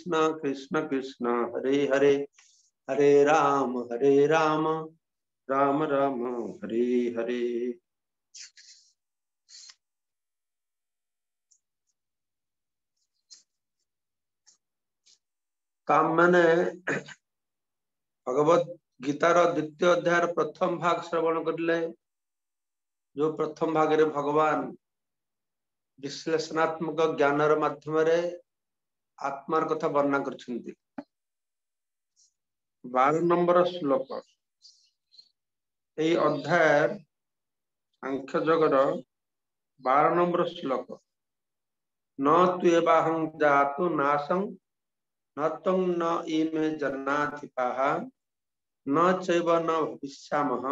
कृष्ण कृष्ण कृष्ण हरे हरे, हरे राम राम राम हरे हरे। काम मैंने भगवत गीतार द्वितीय अध्याय प्रथम भाग श्रवण करले। जो प्रथम भाग रे भगवान विश्लेषणात्मक ज्ञानर माध्यम आत्मार कथा वर्णना करछन्ति। 12 नंबर श्लोक এই অধ্যায়ের সাংখ্য জগর 12 নম্বর শ্লোক। ন তুয়েবাহং জাতু নাশং নতং ন ইমে জন্নাধিপাহ ন চৈব ন ভবিষ্যামহ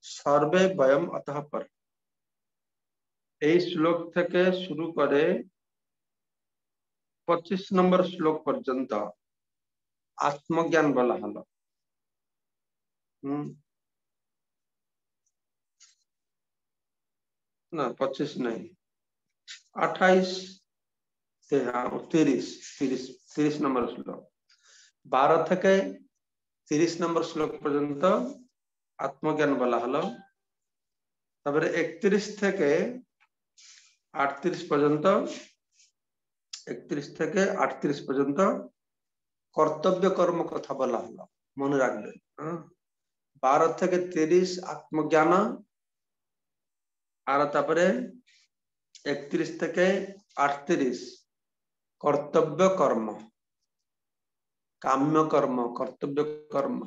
সর্বে বয়ম অতঃ পর। এই শ্লোক থেকে শুরু করে 25 নম্বর শ্লোক পর্যন্ত আত্মজ্ঞান বলা হলো। না 25 नहीं 28 से 30 নম্বর শ্লোক। 12 থেকে 30 নম্বর শ্লোক পর্যন্ত আত্মজ্ঞান বলা হলো। তারপরে 31 থেকে 38 পর্যন্ত 31 থেকে 38 পর্যন্ত কর্তব্য কর্ম কথা বলা হলো। মনে রাখবেন। 12 থেকে 30 আত্মজ্ঞান আর তারপরে 31 থেকে 38 কর্তব্য কর্ম, কাম্য কর্ম, কর্তব্য কর্ম।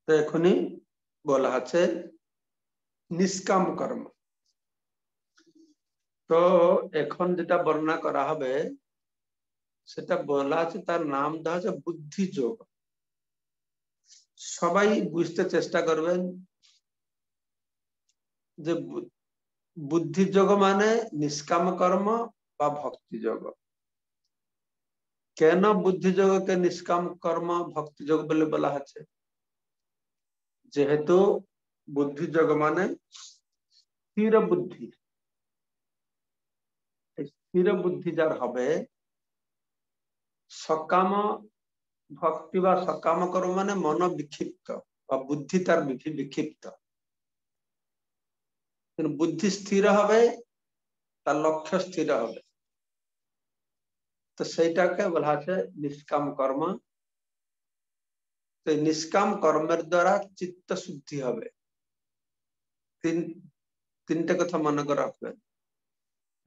তো এখনই বলা আছে নিষ্কাম কর্ম। তো এখন যেটা বর্ণনা করা হবে সেটা বলা আছে, তার নাম দেওয়া আছে বুদ্ধি যোগ। সবাই বুঝতে চেষ্টা করবেন যে বুদ্ধি যোগ মানে নিষ্কাম কর্ম বা ভক্তি যোগ। কেন বুদ্ধি যোগকে নিষ্কাম কর্ম ভক্তি যোগ বলে বলা আছে? যেহেতু বুদ্ধি যোগ মানে স্থির বুদ্ধি। স্থির বুদ্ধি যার হবে, সকাম ভক্তি বা সকাম কর্ম মানে মন বিক্ষিপ্ত বা বুদ্ধি তার বিক্ষিপ্ত। বুদ্ধি স্থির হবে, তার লক্ষ্য স্থির হবে। তো সেইটাকে বলা আছে নিষ্কাম কর্ম। তো নিষ্কাম কর্মের দ্বারা চিত্ত শুদ্ধি হবে। তিনটে কথা মনে করে রাখবেন।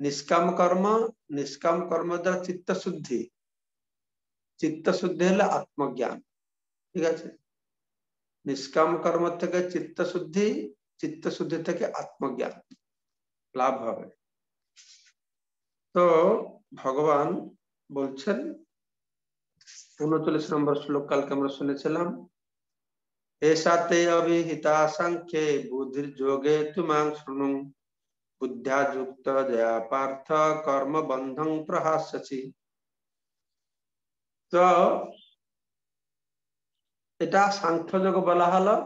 নিষ্কাম কর্ম দ্বারা চিত্ত শুদ্ধি, চিত্ত শুদ্ধি হলে আত্মজ্ঞান। ঠিক আছে? নিষ্কাম কর্ম থেকে চিত্ত শুদ্ধি, চিত্ত শুদ্ধি থেকে আত্মজ্ঞান লাভ হবে। তো ভগবান বলছেন 39 নম্বর শ্লোক, কালকে আমরা শুনেছিলাম, এসাতে অভিহিতা সাংখ্যে বুদ্ধির যোগে তুমাং শৃণু বুদ্ধ্যা যুক্ত জয়া পার্থ কর্ম বন্ধং প্রহাস্যসি। তো এটা সাংখ্য যোগ বলা হলো।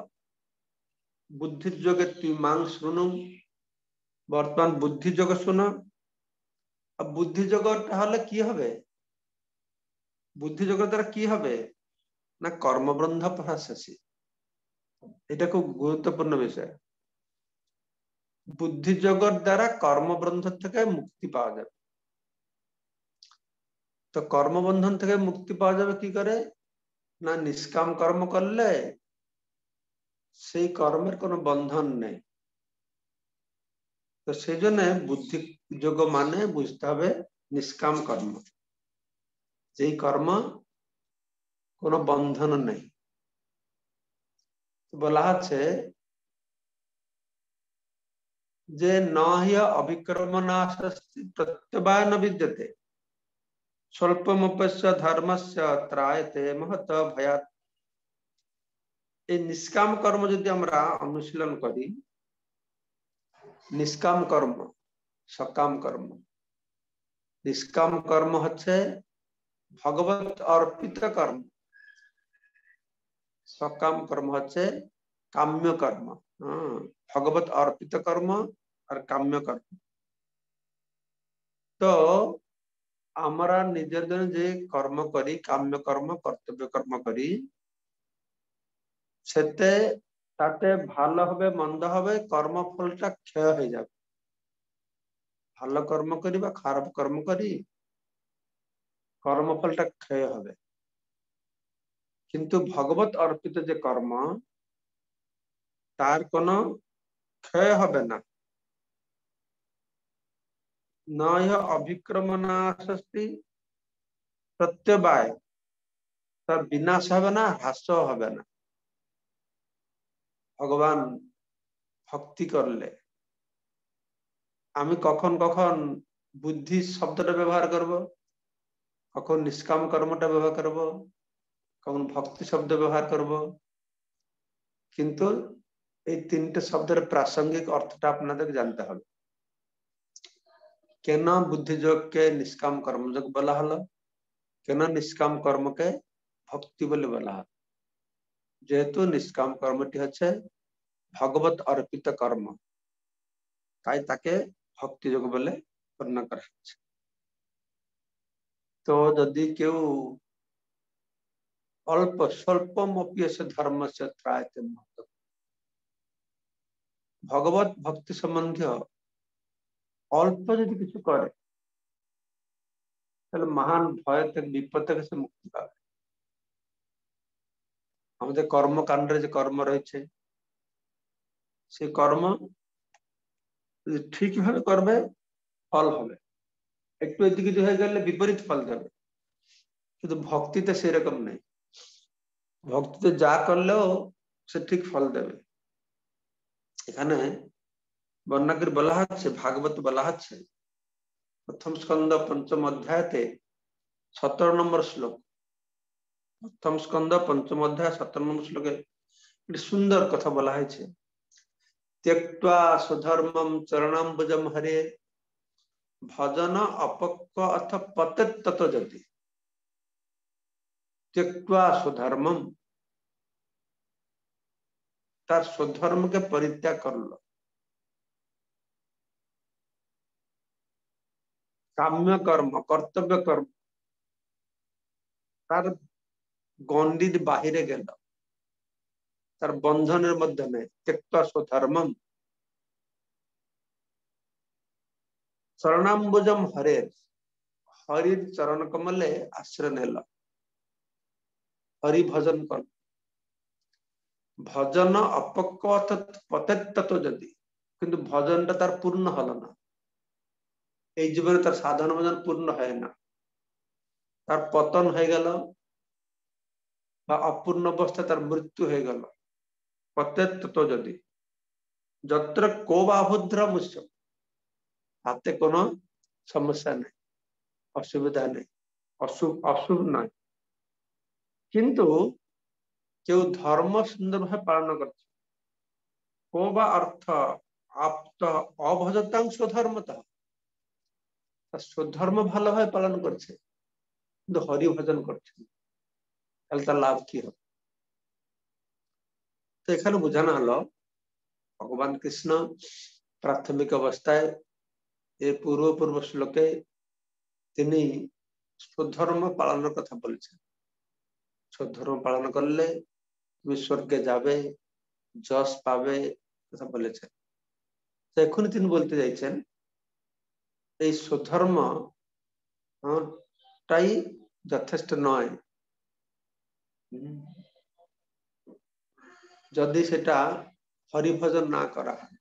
বুদ্ধির যোগে তুমাং শৃণু, বর্তমান বুদ্ধি যোগ শুনো। বুদ্ধি যোগটা হলে কি হবে? বুদ্ধি যোগের দ্বারা কি হবে না কর্মবন্ধ প্রহাস্যসি। এটা খুব গুরুত্বপূর্ণ বিষয়। বুদ্ধি যোগের দ্বারা কর্মবন্ধন থেকে মুক্তি পাওয়া যাবে। তো কর্মবন্ধন থেকে মুক্তি পাওয়া যাবে কি করে? না নিষ্কাম কর্ম করলে সেই কর্মের কোনো বন্ধন নেই। তো সেই জন্য বুদ্ধি যোগ মানে বুঝতে হবে নিষ্কাম কর্ম, যেই কর্ম কোনো বন্ধন নেই। বলা আছে যে নহিয় অভিক্রমণাশস্তি প্রত্যবায়ন বিদ্যতে স্বল্পমপ্যস্য ধর্মস্য ত্রায়তে মহত ভয়াৎ। এই নিষ্কাম কর্ম যদি আমরা অনুশীলন করি, নিষ্কাম কর্ম, সকাম কর্ম, নিষ্কাম কর্ম হচ্ছে ভগবত অর্পিত কর্ম, সকাম কর্ম হচ্ছে কাম্য কর্ম। ভগবত অর্পিত কর্ম আর কাম্য কর্ম। তো আমরা নিজেদের যে কর্ম করি কাম্য কর্ম কর্তব্য কর্ম করি সেতে তাতে ভালো হবে মন্দ হবে কর্মফলটা ক্ষয় হয়ে যাবে ভালো কর্ম করি বা খারাপ কর্ম করি কর্মফলটা ক্ষয় হবে কিন্তু ভগবত অর্পিত যে কর্ম তার কোনো ক্ষয় হবে না নয় অভিক্রমণাশস্তি প্রত্যবায় তার বিনাশ হবে না হ্রাস হবে না ভগবান ভক্তি করলে আমি কখন কখন বুদ্ধি শব্দটা ব্যবহার করব কখন নিষ্কাম কর্মটা ব্যবহার করব কখন ভক্তি শব্দ ব্যবহার করব কিন্তু এই তিনটে শব্দের প্রাসঙ্গিক অর্থটা আপনাদের জানতে হবে কেন বুদ্ধিযোগকে নিষ্কাম কর্মযোগ বলা হলো কেন নিষ্কাম কর্মকে ভক্তি বলে বলা হলো যেহেতু নিষ্কাম কর্মটি হচ্ছে ভগবত অর্পিত কর্ম তাই তাকে ভক্তিযোগ বলে বর্ণনা করা হচ্ছে তো যদি কেউ অল্প স্বল্পমপি সে ধর্ম সে ত্রায়তে ভগবত ভক্তি সম্বন্ধীয় অল্প যদি কিছু করে তাহলে মহান ভয় থেকে বিপদ থেকে সে মুক্তি পাবে আমাদের কর্মকাণ্ডের যে কর্ম রয়েছে সেই কর্ম যদি ঠিকভাবে করবে ফল হবে একটু এদিকে হয়ে গেলে বিপরীত ফল দেবে কিন্তু ভক্তিতে সেরকম নেই ভক্তিতে যা করলেও সে ঠিক ফল দেবে এখানে বর্ণনা করে বলা হচ্ছে ভাগবত বলা হচ্ছে প্রথম স্কন্ধ পঞ্চম অধ্যায়তে 17 নম্বর শ্লোক প্রথম স্কন্ধ পঞ্চম অধ্যায় 17 নম্বর শ্লোকে একটি সুন্দর কথা বলা হয়েছে त्यक्त्वा स्वधर्मं चरणाम्बुजं हरे भजन अपक्व अथ पतित ततो जति त्यक्त्वा स्वधर्मम तार स्वधर्म के परित्याग कर लो काम्य कर्म कर्तव्य कर्म तार गंडी बाहिरे गेल तार बंधन मध्य में त्यक्त्वा स्वधर्मम चरणाम्बुजम हरे हरि चरण कमले आश्रय नेल हरि भजन कर भजन अपक्व पतित ततो जति किंतु भजनটা তার পূর্ণ হলো না এই জীবনে তার সাধন ভজন পূর্ণ হয় না তার পতন হয়ে গেল বা অপূর্ণ অবস্থা তার মৃত্যু হয়ে গেল পতিত ততো যদি যত্র কোবাভদ্র মুস্য তাতে কোনো সমস্যা নেই অসুবিধা নেই অশুভ নয় কিন্তু কেউ ধর্ম সুন্দরভাবে পালন করছে কোবা অর্থ আপ্ত অভজতাংশ ধর্মতা স্বধর্ম ভালোভাবে পালন করছে কিন্তু হরি ভজন করছে তাহলে তার লাভ কি হবে তো এখানে বোঝানো হলো ভগবান কৃষ্ণ প্রাথমিক অবস্থায় এই পূর্ব শ্লোকে তিনি স্বধর্ম পালনের কথা বলেছেন স্বধর্ম পালন করলে তুমি স্বর্গে যাবে যশ পাবে কথা বলেছেন তো এখন তিনি বলতে চাইছেন এই স্বধর্ম টাই যথেষ্ট নয় যদি সেটা হরিভজন না করা হয়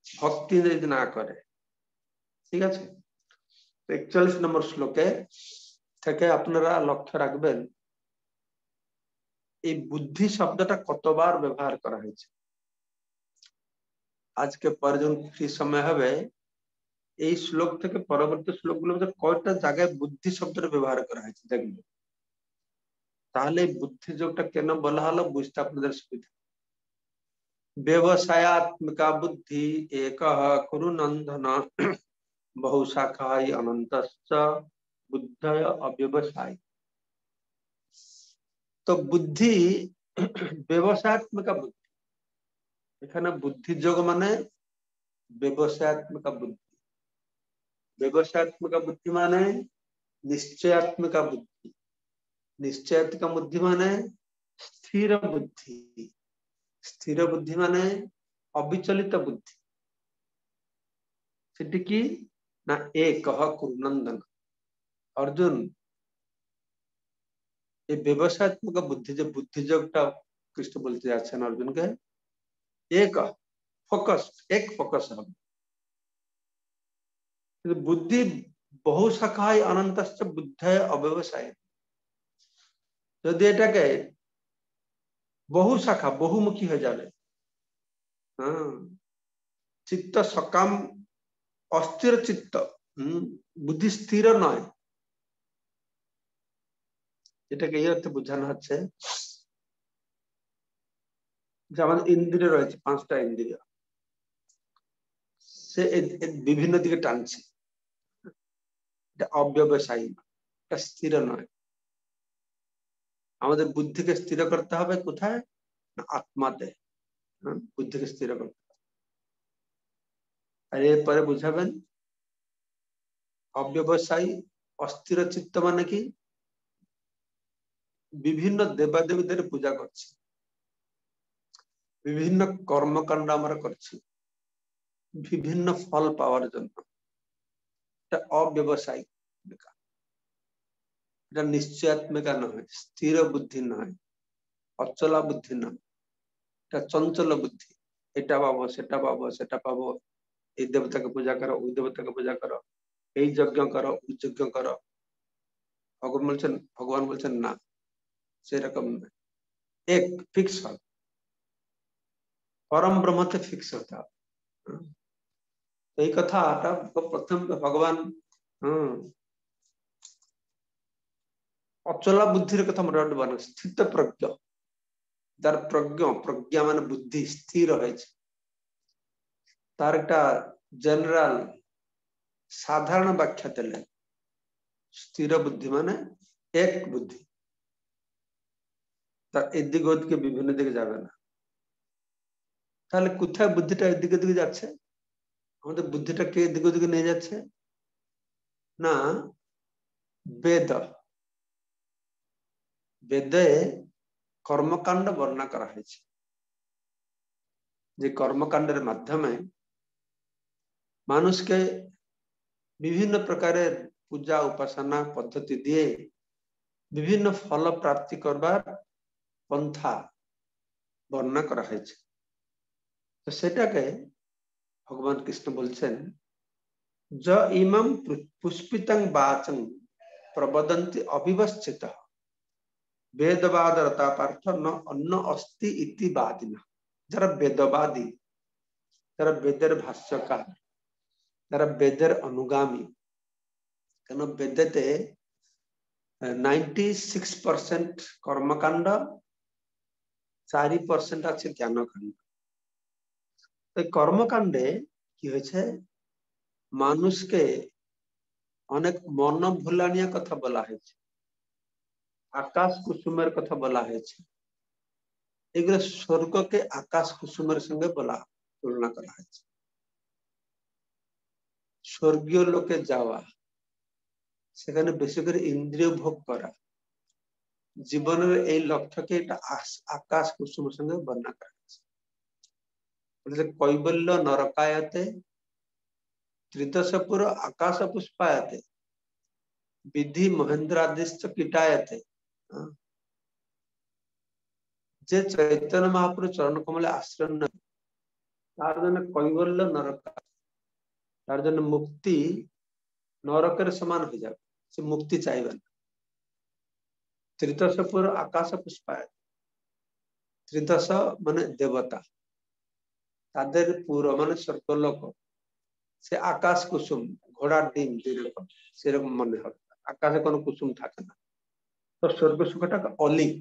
ভক্তি যদি না করে ঠিক আছে 41 নম্বর শ্লোকে থেকে আপনারা লক্ষ্য রাখবেন এই বুদ্ধি শব্দটা কতবার ব্যবহার করা হয়েছে আজকে পরে যখন ফ্রি সময় হবে এই শ্লোক থেকে পরবর্তী শ্লোকগুলোর মধ্যে কয়টা জায়গায় বুদ্ধি শব্দটা ব্যবহার করা হয়েছে দেখবেন তাহলে বুদ্ধি যোগটা কেন বলা হলো বুঝতে আপনাদের সুবিধা व्यवसायत्मिका बुद्धि एक कुरु नंदन बहुशाखाई अनंत बुद्धय अव्यवसायी तो बुद्धि व्यवसायत्मिक बुद्धि এখানে বুদ্ধি যোগ মানে ব্যবসায়াত্মক বুদ্ধি व्यवसायत्मक बुद्धि माने निश्चयात्मक बुद्धि, निश्चयात्मक बुद्धि माने स्थिर बुद्धि, स्थिर बुद्धि माने अविचलित बुद्धि। सेठी की ना एक कुरुनंदन अर्जुन ये व्यवसायत्मक बुद्धि जो बुद्धि जोगटा कृष्ण बोलते जाच्छेन अर्जुन के एक फोकस, एक फोकस हम बुद्धि बहु शाखाय अनंतश्च बुद्धय अव्यवसाय। यदि एटाके बहु शाखा बहुमुखी हो जाए, हाँ चित्त सकाम अस्थिर चित्त, बुद्धि स्थिर नय, এটাকে এই অর্থে বোঝানো হচ্ছে যে আমাদের ইন্দ্রিয় রয়েছে, 5টা ইন্দ্রিয়, সে বিভিন্ন দিকে টানছে, এটা অব্যবসায়ী, এটা স্থির নয়। আমাদের বুদ্ধিকে স্থির করতে হবে কোথায়? না আত্মাতে, বুদ্ধিকে স্থির করতে হবে। আর এরপরে বুঝাবেন অব্যবসায়ী অস্থির চিত্ত মানে কি? বিভিন্ন দেবাদেবীদের পূজা করছি, বিভিন্ন কর্মকাণ্ড আমরা করছি বিভিন্ন ফল পাওয়ার জন্য, এটা অব্যবসায়িক, এটা নিশ্চয়াত্মিকা নয়, স্থির বুদ্ধি নয়, অচলা বুদ্ধি নয়, এটা চঞ্চল বুদ্ধি। এটা পাবো, সেটা পাবো, সেটা পাবো, এই দেবতাকে পূজা করো, ওই দেবতাকে পূজা করো, এই যজ্ঞ করো, ওই যজ্ঞ করো। ভগবান বলছেন না, সেরকম এক ফিক্স হবে, পরম ব্রহ্মতে ফিক্স হতে হবে। এই কথাটা প্রথম ভগবান অচলা বুদ্ধির কথা মনে রাখবেন, স্থিত প্রজ্ঞ, যার প্রজ্ঞা মানে বুদ্ধি স্থির হয়েছে, তার একটা জেনারেল সাধারণ ব্যাখ্যা দিলেন, স্থির বুদ্ধি মানে এক বুদ্ধি, তার এদিকে ওদিকে বিভিন্ন দিকে যাবে না। তাহলে কোথায় বুদ্ধিটা এদিকে দিকে যাচ্ছে? আমাদের বুদ্ধিটা কে এদিকে ওদিকে নিয়ে যাচ্ছে? না বেদ, বেদে কর্মকাণ্ড বর্ণনা করা হয়েছে, যে কর্মকাণ্ডের মাধ্যমে মানুষকে বিভিন্ন প্রকারের পূজা উপাসনা পদ্ধতি দিয়ে বিভিন্ন ফল প্রাপ্তি করবার পন্থা বর্ণনা করা হয়েছে। তো সেটাকে ভগবান কৃষ্ণ বলছেন য ইমাম পুষ্পিতং বাচং প্রবদন্তি অবিবশ্চিত বেদবাদ রতাপার্থ ন অন্য অস্তি ইতি বাদিনা। যারা বেদবাদী, যারা বেদের ভাষ্যকার, যারা বেদের অনুগামী, কেন বেদেতে 96% কর্মকাণ্ড, 4% আছে জ্ঞানকাণ্ড। এই কর্মকাণ্ডে কি হয়েছে, মানুষকে অনেক মন ভুলানিয়া কথা বলা হয়েছে, আকাশ কুসুমের কথা বলা হয়েছে, এগুলো স্বর্গকে আকাশ কুসুমের সঙ্গে তুলনা করা হয়েছে। স্বর্গীয় লোকে যাওয়া, সেখানে বেশি করে ইন্দ্রিয় ভোগ করা, জীবনের এই লক্ষ্যকে এটা আকাশ কুসুমের সঙ্গে বর্ণনা করা হয়েছে। কৈবল্য নরকায়তে ত্রিদশপুর আকাশ পুষ্পায়তে বিধি মহেন্দ্রাদিশ্চ কীটায়তে। যে চৈতন্য মহাপ্রভু চরণ কমলে আশ্রয় নেয়, তার জন্য কৈবল্য নরকা, তার জন্য মুক্তি নরকের সমান হয়ে যাবে, সে মুক্তি চাইবে না। ত্রিদশপুর আকাশ পুষ্পায়, ত্রিদশ মানে দেবতা, তাদের পুরো মানে স্বর্গলোক, সে আকাশ কুসুম, ঘোড়ার ডিম যেরকম, সেরকম মনে হবে, আকাশে কোনো কুসুম থাকে না। তো স্বর্গ সুখটা অলিক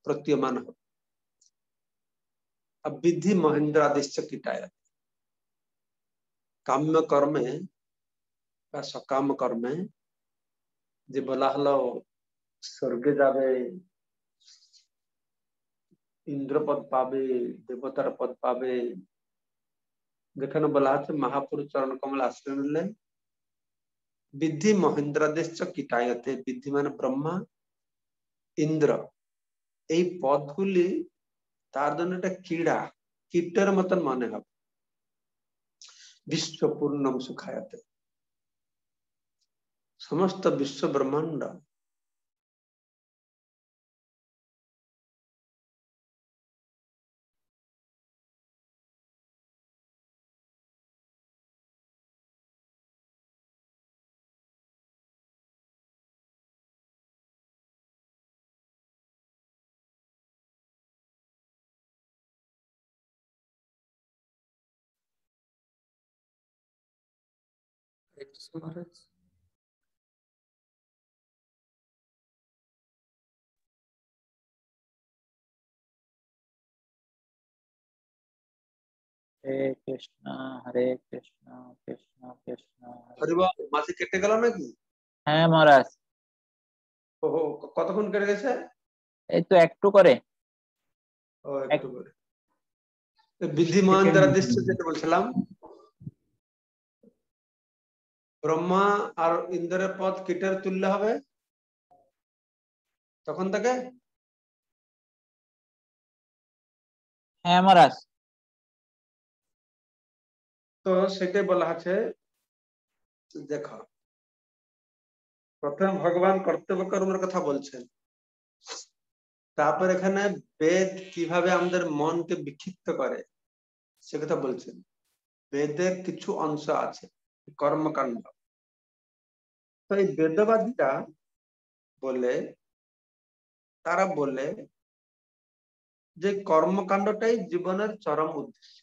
প্রতীয়মান হবে। বিধি মহেন্দ্রাদিশ্চ কীটায়, কাম্য কর্মে বা সকাম কর্মে যে বলা হলো স্বর্গে যাবে, ইন্দ্রপদ পাবে, দেবতার পদ পাবে, যেখানে বলা আছে মহাপুরুষ চরণ কমল আশ্রয় নিলেন विधि महेन्द्रादेश कीटायते विधि मान ब्रह्मा इंद्र এই পদগুলি তার জন্য একটা ক্রীড়া কীটের মতন মনে হবে বিশ্ব পূর্ণম সুখায়তে সমস্ত বিশ্ব ব্রহ্মাণ্ড महाराज हरे कृष्णा कृष्णा कृष्णा হরি বল মাঝে কেটে গেল নাকি হ্যাঁ মহারাজ ওহো কতক্ষণ কেটে গেছে এই তো একটু করে ও একটু করে বিধি মহেন্দ্রাদেশ যেটা বলছিলাম ব্রহ্মা আর ইন্দ্রের পদ কীটের তুল্য হবে তখন থেকে হ্যাঁ মহারাজ তো সেটাই বলা আছে দেখো প্রথম ভগবান কর্তব্য কর্মের কথা বলছেন তারপর এখানে বেদ কিভাবে আমাদের মনকে বিক্ষিপ্ত করে সে কথা বলছেন বেদের কিছু অংশ আছে কর্মকাণ্ড তো এই বেদবাদীরা বলে তারা বলে যে কর্মকাণ্ডটাই জীবনের চরম উদ্দেশ্য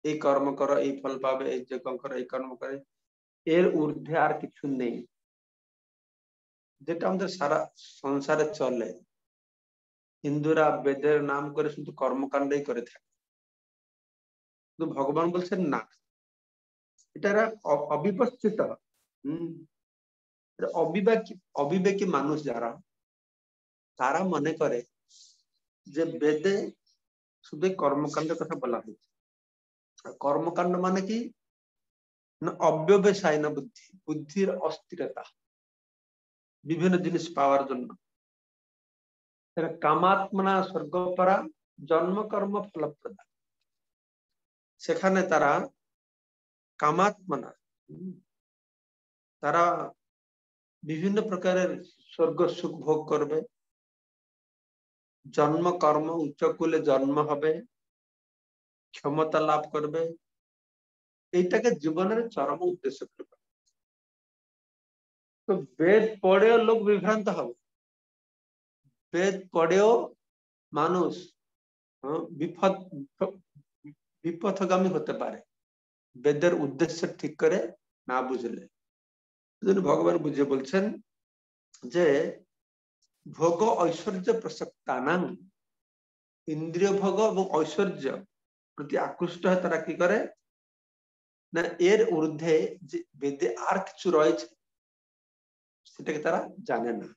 এই কর্ম করো এই ফল পাবে এই যজ্ঞ করো এই কর্ম করে এর ঊর্ধ্বে আর কিছু নেই যেটা আমাদের সারা সংসারে চলে হিন্দুরা বেদের নাম করে শুধু কর্মকাণ্ডই করে থাকে কিন্তু ভগবান বলছেন না এটা অবিবর্জিত অবিবেকী মানুষ যারা তারা মনে করে যে বেদে শুধু কর্মকাণ্ডের কথা বলা হয়েছে কর্মকাণ্ড মানে কি না অব্যবসায় না বুদ্ধি বুদ্ধির অস্থিরতা বিভিন্ন জিনিস পাওয়ার জন্য কামাত্মনা স্বর্গপরা জন্ম কর্ম ফলপ্রদা সেখানে তারা কামাত্মনা তারা বিভিন্ন প্রকারের স্বর্গ সুখ ভোগ করবে জন্ম কর্ম উচ্চকুলে জন্ম হবে ক্ষমতা লাভ করবে এইটাকে জীবনের চরম উদ্দেশ্য করবে তো বেদ পড়েও লোক বিভ্রান্ত হবে বেদ পড়েও মানুষ বিপথগামী হতে পারে বেদের উদ্দেশ্য ঠিক করে না বুঝলে ভগবান বুঝে বলছেন যে ভোগ ঐশ্বর্য প্রসক্তানাং ইন্দ্রিয় ভোগ এবং ঐশ্বর্য প্রতি আকৃষ্ট হয় তারা কি করে না এর ঊর্ধ্বে যে বেদে আর কিছু রয়েছে সেটাকে তারা জানে না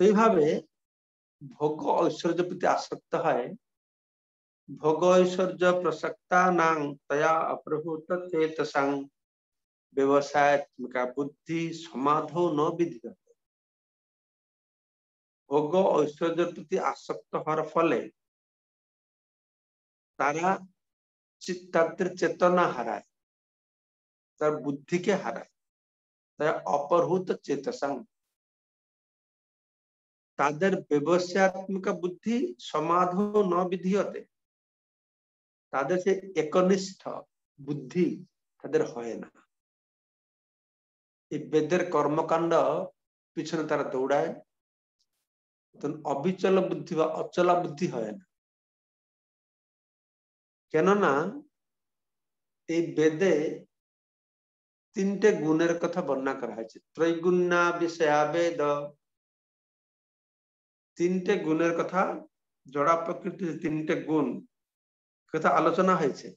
এইভাবে ভোগ ঐশ্বর্য প্রতি আসক্ত হয় ভোগ ঐশ্বর্য প্রসক্তানাং তয়া অপ্রভূত চেতসাং ব্যবসায়িকা বুদ্ধি সমাধো ন বিধিয়তে ভোগ ঐশ্বর্যের প্রতি আসক্ত হওয়ার ফলে তারা তাদের চেতনা হারায় তার বুদ্ধিকে হারায় তাই অপরভূত চেতসাং তাদের ব্যবসায়িক বুদ্ধি সমাধো ন বিধিয়তে তাদের সে একনিষ্ঠ বুদ্ধি তাদের হয় না এই বেদের কর্মকাণ্ড পিছনে তারা দৌড়ায় অবিচল বুদ্ধি বা অচলা বুদ্ধি হয় না কেননা এই বেদে তিনটে গুণের কথা বর্ণনা করা হয়েছে ত্রৈগুণ্যা বিষয়া বেদ তিনটে গুণের কথা জড়া প্রকৃতির তিনটে গুণ কথা আলোচনা হয়েছে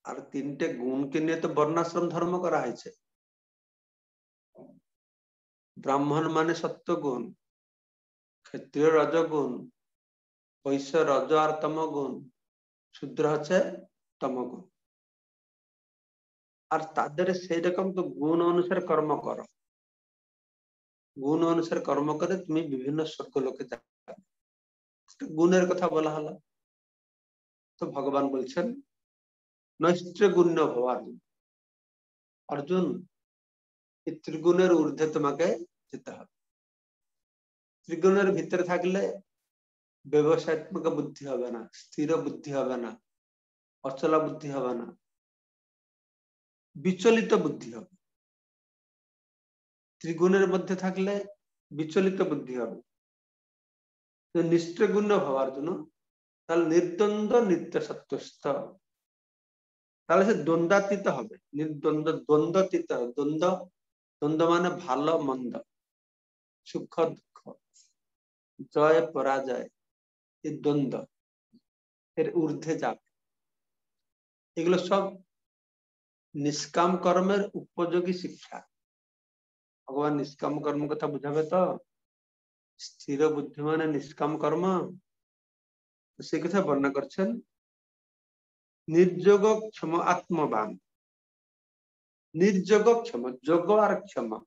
আর তিনটে গুণকে নিয়ে তো বর্ণাশ্রম ধর্ম করা হয়েছে ব্রাহ্মণ মানে সত্যগুণ ক্ষত্রিয় রজগুণ বৈশ্য রজ আর তমগুণ শূদ্র হচ্ছে তমগুণ আর তাদের সেই রকম তো গুণ অনুসারে কর্ম করো, গুণ অনুসারে কর্ম করে তুমি বিভিন্ন স্বর্গ লোকে যাবে, গুণের কথা বলা হলো। তো ভগবান বলছেন নৈষ্ঠ গুণ্য ভবান, অর্জুন এই ত্রিগুণের ঊর্ধ্বে তোমাকে যেতে হবে। ত্রিগুণের ভিতরে থাকলে ব্যবসায়িক বুদ্ধি হবে না, স্থির বুদ্ধি হবে না, অচলা বুদ্ধি হবে না, বিচলিত বুদ্ধি হবে। ত্রিগুণের মধ্যে থাকলে বিচলিত বুদ্ধি হবে। নিষ্ঠগুণ্য হওয়ার জন্য তাহলে নির্দ্বন্দ্ব নিত্য সত্যস্থ, তাহলে সে দ্বন্দ্বাতীত হবে, নির্দ্বন্দ্ব দ্বন্দ্বাতীত হবে। দ্বন্দ্ব, দ্বন্দ্ব মানে ভালো মন্দ, সুখ দুঃখ, জয় পরাজয়, এই দ্বন্দ্ব এর ঊর্ধ্বে যাবে। এগুলো সব নিষ্কাম কর্মের উপযোগী শিক্ষা। ভগবান নিষ্কাম কর্ম কথা বুঝাবে তো, স্থির বুদ্ধি মানে নিষ্কাম কর্ম, সে কথা বর্ণনা করছেন। নির্যোগ ক্ষম আত্মবান, নির্যোগ ক্ষম, যোগ আর ক্ষমা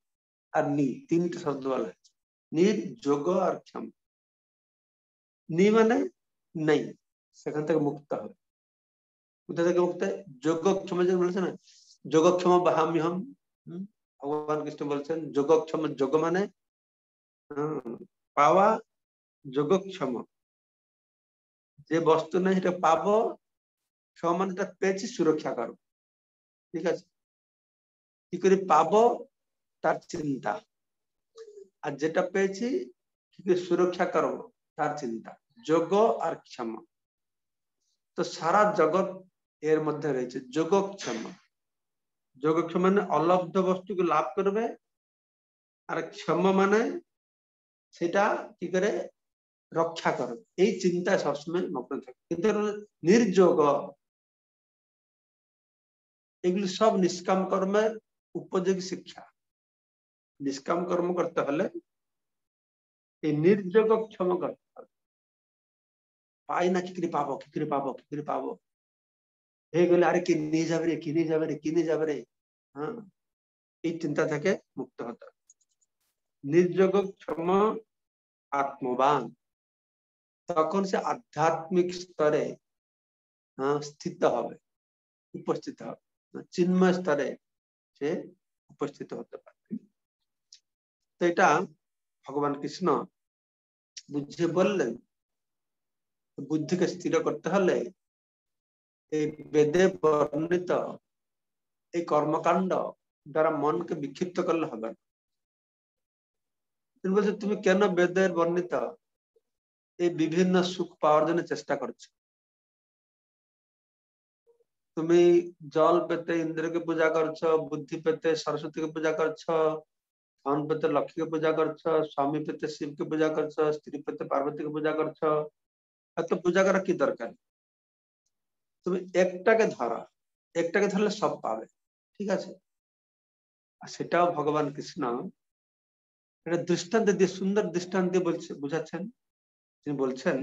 আর নি, তিনটে শব্দ বলা হয়েছে। নির্যোগ আর ক্ষম, নি মানে নেই, সেখান থেকে মুক্ত হবে। কোথা থেকে মুক্ত? যোগক্ষম যে বলেছে না, যোগক্ষম বাহাম্যহম, ভগবান কৃষ্ণ বলছেন যোগক্ষম, যোগ মানে পাওয়া, যোগক্ষম যে বস্তু নেই সেটা পাবো, ক্ষম মানে এটা পেয়েছি সুরক্ষা করবো। ঠিক আছে, কি করে পাবো তার চিন্তা, আর যেটা পেয়েছি কি করে সুরক্ষা করবো তার চিন্তা, যোগ আর ক্ষমা। তো সারা জগৎ এর মধ্যে রয়েছে যোগক্ষম। যোগক্ষম মানে অলব্ধ বস্তুকে লাভ করবে, আর ক্ষম মানে সেটা কি করে রক্ষা করবে, এই চিন্তায় সবসময় মগ্ন থাকে। কিন্তু নির্যোগ, এগুলি সব নিষ্কাম কর্মের উপযোগী শিক্ষা। নিষ্কাম কর্ম করতে হলে এই নির্যোগ ক্ষম করতে হবে। পাই না, কি করে পাবো, কি করে পাবো, কি করে পাবো, হয়ে গেলে আরে কি নিয়ে যাবে রে, কি নিয়ে যাবে রে, কি নিয়ে যাবে রে, হ্যাঁ, এই চিন্তা থেকে মুক্ত হতে হবে। নির্যোগ ক্ষম আত্মবান, তখন সে আধ্যাত্মিক স্তরে স্থিত হবে, উপস্থিত হবে, চিন্ময় স্তরে সে উপস্থিত হতে পারে। তো এটা ভগবান কৃষ্ণ বুঝিয়ে বললেন, বুদ্ধিকে স্থির করতে হলে এই বেদে বর্ণিত এই কর্মকাণ্ড দ্বারা মনকে বিক্ষিপ্ত করলে হবে না। তিনি বলছেন তুমি কেন বেদের বর্ণিত এই বিভিন্ন সুখ পাওয়ার জন্য চেষ্টা করছো? তুমি জল পেতে ইন্দ্রকে পূজা করছো, বুদ্ধি পেতে সরস্বতীকে পূজা করছো, ধন পেতে লক্ষ্মীকে পূজা করছো, স্বামী পেতে শিবকে পূজা করছো, স্ত্রী পেতে পার্বতীকে পূজা করছো। এত পূজা করা কি দরকার? তুমি একটাকে ধরো, একটাকে ধরলে সব পাবে। ঠিক আছে, আর সেটাও ভগবান কৃষ্ণ এটা দৃষ্টান্ত দিয়ে, সুন্দর দৃষ্টান্ত দিয়ে বলছে, বুঝাচ্ছেন। তিনি বলছেন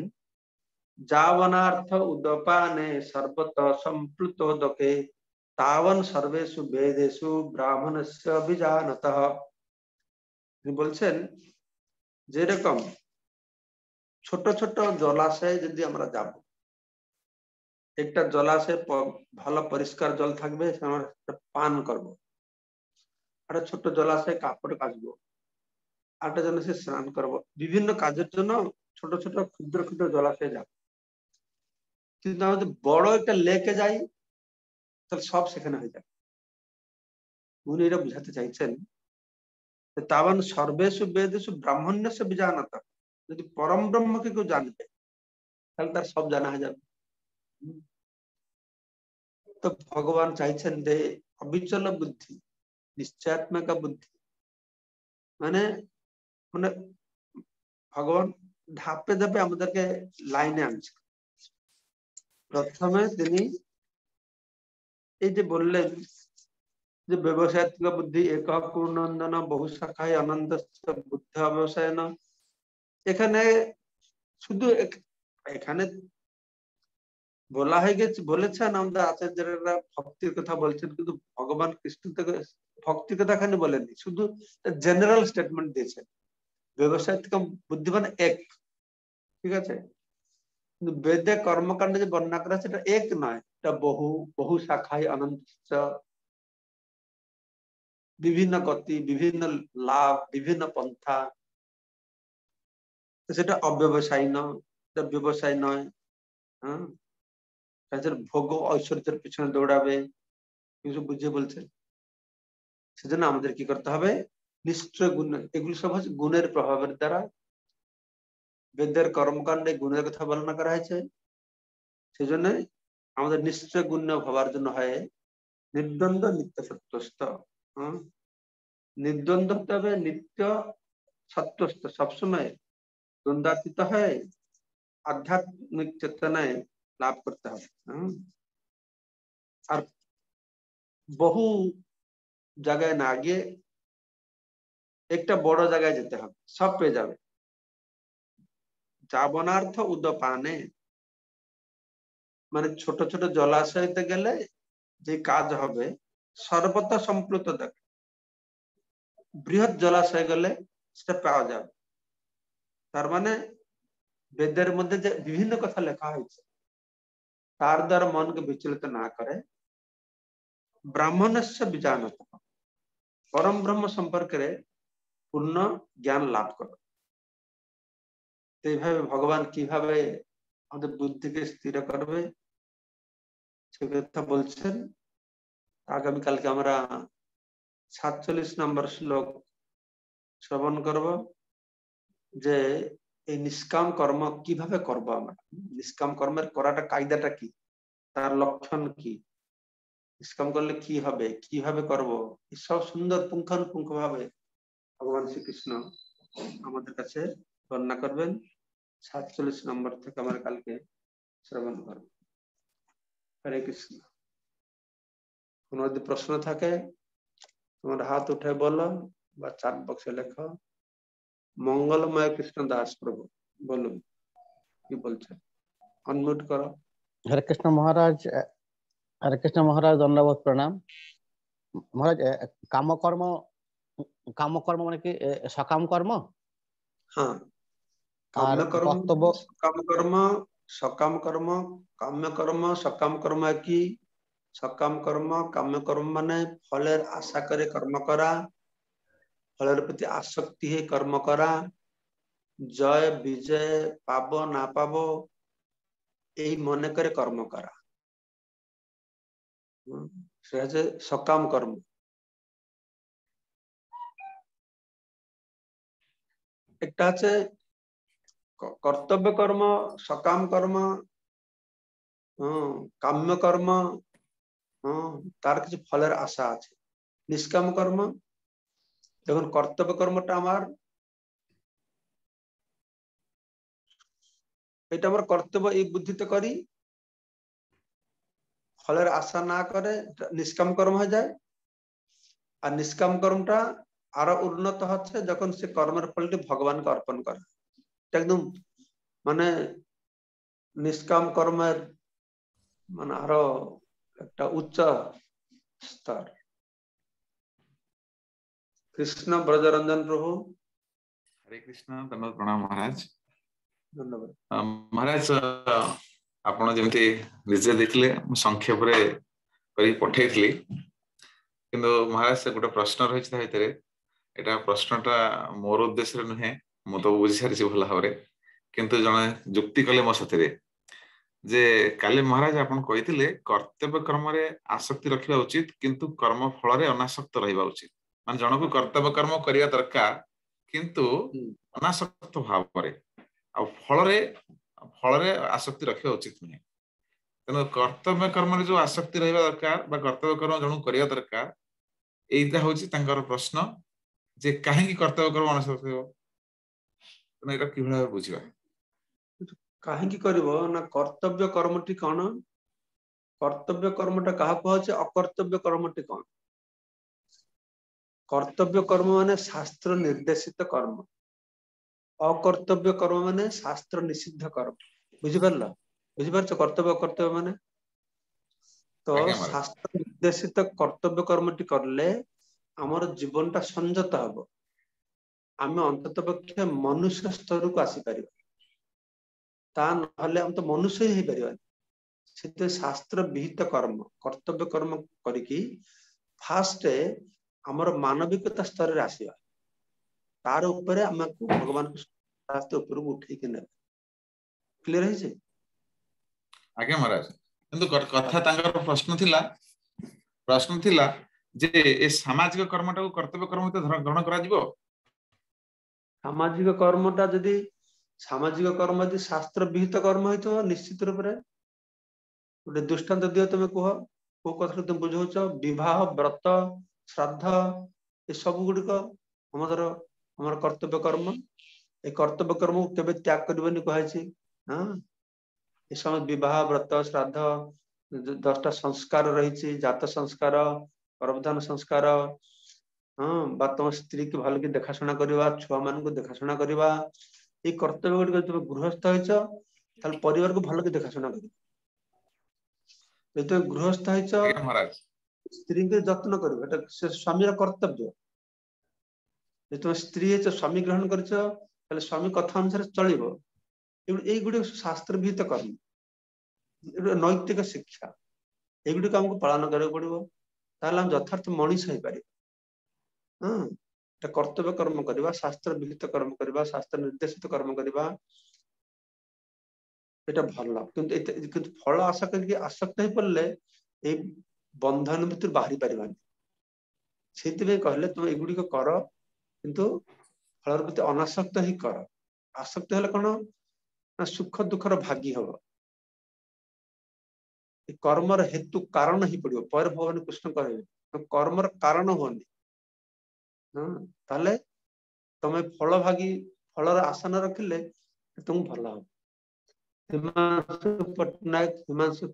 যাবনার্থ উদপানে সর্বত সম্প্লুতোদকে তাবন সর্বেষু বেদেষু ব্রাহ্মণস্য বিজানতঃ। তিনি বলছেন যেরকম ছোট ছোট জলাশয়ে যদি আমরা যাব, একটা জলাশয়ে ভালো পরিষ্কার জল থাকবে, আমরা পান করব। একটা ছোট জলাশয়ে কাপড় কাচবো, আরেকটা জলাশয়ে স্নান করব, বিভিন্ন কাজের জন্য ছোট ছোট ক্ষুদ্র ক্ষুদ্র জলাশয়ে যাব। কিন্তু আমাদের বড় একটা লেকে যাই, তাহলে সব সেখানে হয়ে যাবে। উনি এটা বুঝাতে চাইছেন তাবান সর্বেষু বেদেষু ব্রাহ্মণ্যস্য বিজানাত, যদি পরম ব্রহ্মকে কেউ জানবে তাহলে তার সব জানা হয়ে যাবে। তো ভগবান চাইছেন যে অবিচল বুদ্ধি, নিশ্চয়াত্মক বুদ্ধি, মানে মানে ভগবান ধাপে ধাপে আমাদেরকে লাইনে আনছে। প্রথমে তিনি এই যে বললেন যে ব্যবসায়িক বুদ্ধি একক পূর্ণন্দন বহু শাখায় আনন্দ বুদ্ধি ব্যবসায় না, এখানে শুধু এখানে বলা হয়ে গেছে, বলেছেন আমাদের আচার্যরা ভক্তির কথা বলছেন, কিন্তু ভগবান কৃষ্ণ থেকে ভক্তির কথা এখানে বলেননি, শুধু জেনারেল স্টেটমেন্ট দিয়েছেন ব্যবসায় থেকে বুদ্ধিমান এক, ঠিক আছে। কিন্তু বেদে কর্মকাণ্ড যে বর্ণনা করা আছে এটা এক নয়, এটা বহু বহু শাখায় অনন্ত, বিভিন্ন গতি, বিভিন্ন লাভ, বিভিন্ন পন্থা। সেটা অব্যবসায়ী নয়, এটা ব্যবসায় নয়। হ্যাঁ, তাদের ভোগ ঐশ্বর্যের পিছনে দৌড়াবে, কিছু বুঝিয়ে বলছে। সেজন্য আমাদের কি করতে হবে, নিশ্চয় গুণ, এগুলো সব হচ্ছে গুণের প্রভাবের দ্বারা। বেদের কর্মকাণ্ডে গুণের কথা বর্ণনা করা হয়েছে, সেজন্য আমাদের নিশ্চয় গুণ্য ভাবার জন্য হয় নির্দ্বন্দ্ব নিত্য সত্যস্থ। নির্দ্বন্দ্ব হতে হবে, নিত্য সত্যস্থ, সবসময় দ্বন্দ্বাতীত হয় আধ্যাত্মিক চেতনায় লাভ করতে হবে। আর বহু জায়গায় না গিয়ে একটা বড় জায়গায় যেতে হবে, সব পেয়ে যাবে। যাবনার্থ উদপানে, মানে ছোট ছোট জলাশয়তে গেলে যে কাজ হবে সর্বদা সম্প্লুত দেখ, বৃহৎ জলাশয় গেলে সেটা পাওয়া যাবে। তার মানে বেদের মধ্যে যে বিভিন্ন কথা লেখা হয়েছে তার দ্বারা মনকে বিচলিত না করে ব্রাহ্মণস্য বিজানত, পরম ব্রহ্ম সম্পর্কে পূর্ণ জ্ঞান লাভ করো। এইভাবে ভগবান কিভাবে আমাদের বুদ্ধিকে স্থির করবে সে কথা বলছেন। আগামীকালকে আমরা 47 নম্বর শ্লোক শ্রবণ করব, যে এই নিষ্কাম কর্ম কিভাবে করব আমরা, নিষ্কাম কর্মের করাটা কায়দাটা কি, তার লক্ষণ কি, নিষ্কাম করলে কি হবে, কিভাবে করব, সব সুন্দর পুঙ্খানুপুঙ্খ ভাবে ভগবান শ্রীকৃষ্ণ আমাদের কাছে বর্ণনা করবেন। 47 নম্বর থেকে আমরা কালকে শ্রবণ করব। হরে কৃষ্ণ। কোনো যদি প্রশ্ন থাকে তোমার হাত উঠে বলো বা চ্যাট বক্সে লেখো। মঙ্গলময় কৃষ্ণ দাস প্রভু বলুন, কি বলছেন, অনমিউট করো। হরে কৃষ্ণ মহারাজ, হরে কৃষ্ণ মহারাজ, দণ্ডবোধ প্রণাম মহারাজ। কামকর্ম, কামকর্ম মানে কি সকাম কর্ম? হ্যাঁ, আর কাম্যকর্ম, কর্তব্য, সকাম কর্ম, সকাম কর্ম, কাম্যকর্ম, সকাম কর্ম কি? সকাম কর্ম, কাম্যকর্ম মানে ফলের আশা করে কর্ম করা, ফলের প্রতি আসক্তি হয়ে কর্ম করা, জয় বিজয় পাবো না পাবো এই মনে করে কর্ম করা, সেটা হচ্ছে সকাম কর্ম। একটা আছে কর্তব্য কর্ম, সকাম কর্ম, কাম্য কর্ম, তার কিছু ফলের আশা আছে। নিষ্কাম কর্ম, যখন কর্তব্য কর্মটা আমার, এটা আমার কর্তব্য এই বুদ্ধিতে করি, ফলের আশা না করে নিষ্কাম কর্ম হয়ে যায়। আর নিষ্কাম কর্মটা আরো উন্নত হচ্ছে যখন সে কর্মের ফলটি ভগবানকে অর্পণ করে। একদম মানে নিষ্কাম কর্মের মানে আরো একটা উচ্চ স্তর। কৃষ্ণ ব্রজরঞ্জন প্রভু। হরে কৃষ্ণ, ধন্যবাদ, প্রণাম মহারাজ। ধন্যবাদ মহারাজ। ଆପଣ ଯେମିତି ନିଜେ ଦେଖିଲେ ମୁଁ ସଂକ୍ଷେପରେ କରି ପଠେଇଥିଲି, କିନ୍ତୁ ମହାରାଜ ସେ ଗୋଟେ ପ୍ରଶ୍ନ ରହିଛି ତା ଭିତରେ। ଏଟା ପ୍ରଶ୍ନଟା ମୋର ଉଦ୍ଦେଶ୍ୟରେ ନୁହେଁ, ମୁଁ ତ ବୁଝି ସାରିଛି ଭଲ ଭାବରେ, କିନ୍ତୁ ଜଣେ ଯୁକ୍ତି କଲେ ମୋ ସାଥିରେ ଯେ କାଲି ମହାରାଜ ଆପଣ କହିଥିଲେ କର୍ତ୍ତବ୍ୟ କର୍ମରେ ଆସକ୍ତି ରଖିବା ଉଚିତ କିନ୍ତୁ କର୍ମ ଫଳରେ ଅନାସକ୍ତ ରହିବା ଉଚିତ। ମାନେ ଜଣକୁ କର୍ତ୍ତବ୍ୟ କର୍ମ କରିବା ଦରକାର କିନ୍ତୁ ଅନାସକ୍ତ ଭାବରେ, ଆଉ ଫଳରେ ଫଳରେ ଆସକ୍ତି ରଖିବା ଉଚିତ ନୁହେଁ। ତେଣୁ କର୍ତ୍ତବ୍ୟ କର୍ମରେ ଯୋଉ ଆସକ୍ତି ରହିବା ଦରକାର ବା କର୍ତ୍ତବ୍ୟ କର୍ମ ଜଣକୁ କରିବା ଦରକାର, ଏଇଟା ହଉଛି ତାଙ୍କର ପ୍ରଶ୍ନ ଯେ କାହିଁକି କର୍ତ୍ତବ୍ୟ କର୍ମ ଅନାସକ୍ତ ହେବ। ତେଣୁ ଏଇଟା କିଭଳି ଭାବେ ବୁଝିବା? କାହିଁକି କରିବ ନା କର୍ତ୍ତବ୍ୟ କର୍ମଟି କଣ, କର୍ତ୍ତବ୍ୟ କର୍ମଟା କାହାକୁ କୁହାଯାଉଛି, ଅକର୍ତ୍ତବ୍ୟ କର୍ମଟି କଣ? କର୍ତ୍ତବ୍ୟ କର୍ମ ମାନେ ଶାସ୍ତ୍ର ନିର୍ଦ୍ଦେଶିତ କର୍ମ, ଅକର୍ତ୍ତବ୍ୟ କର୍ମ ମାନେ ଶାସ୍ତ୍ର ନିଷିଦ୍ଧ କର୍ମ। ବୁଝିପାରିଲ? बुझिपारछ कर्तव्य कर्तव्य माने तो आज्ञा महाराज शास्त्र निर्देशित कर्तव्य कर्मटी करले हमर जीवनटा संयत हबो आमे अंतत पक्षे मनुष्य स्तर को आसी परिबा ता नहले हम तो मनुष्य ही परिबा सेते शास्त्र विहित कर्म कर्तव्य कर्म करिकी फास्ट हमर मानविकता स्तर रे आसीबा तार ऊपर हमको भगवान शास्त्र ऊपर उठे के ने क्लियर है जे आज्ञा महाराज किंतु कथा तांकर प्रश्न थिला जे ए सामाजिक कर्मटा को कर्तव्य कर्म तो ग्रहण करा जिवो सामाजिक कर्मटा जदि सामाजिक कर्म यदि शास्त्र विहित कर्म होइतो निश्चित रूप रे गोटे दृष्टांत दियो तुम कह को कथा तुम बुझौछ विवाह व्रत श्राद्ध ये सब गुड़िक हमर कर्तव्य कर्म ए कर्तव्य कर्म को केबे त्याग करबनी कहैछि हां ए समय विवाह व्रत श्राद्ध 10टा संस्कार रही जात संस्कार गर्भधान संस्कार हाँ बा तुम स्त्री की भल की देखाशुना करवा छुआ मान को देखाशुना करवा ये कर्तव्य गुड़िक तुम गृहस्थ होइछ परिवार को भल की देखाशुना कर तो गृहस्थ होइछ आज्ञा महाराज स्त्री के जत्न कर स्वामी कर्तव्य तुम स्त्री स्वामी ग्रहण कर स्वामी कथा अनुसार चलो ये गुड़ शास्त्र विहित कर्म नैतिक शिक्षा एगुड़ी हमको पालन करा पड़ो हम यथार्थ मनीष हो पार कर्तव्य कर्म करवा शास्त्र विहित कर्म करवा शास्त्र निर्देशित कर्म करवा एटा भल किंतु फल आशा करके आसक्त हो पड़े ये बंधन भीतर बाहरी पारिबानी से कहले तुम एगुड़ी कर किंतु फल प्रति अनासक्त ही कर आसक्त है कौन ना सुख दुखर भागी हम कर्मर हेतु कारण ही पड़ो पर भगवान कृष्ण कहे कर्मर कारण होनी ताले तमे फल भागी फलर आशा न रखिले तुम भल हम हिमांशु पटनायक हिमांशु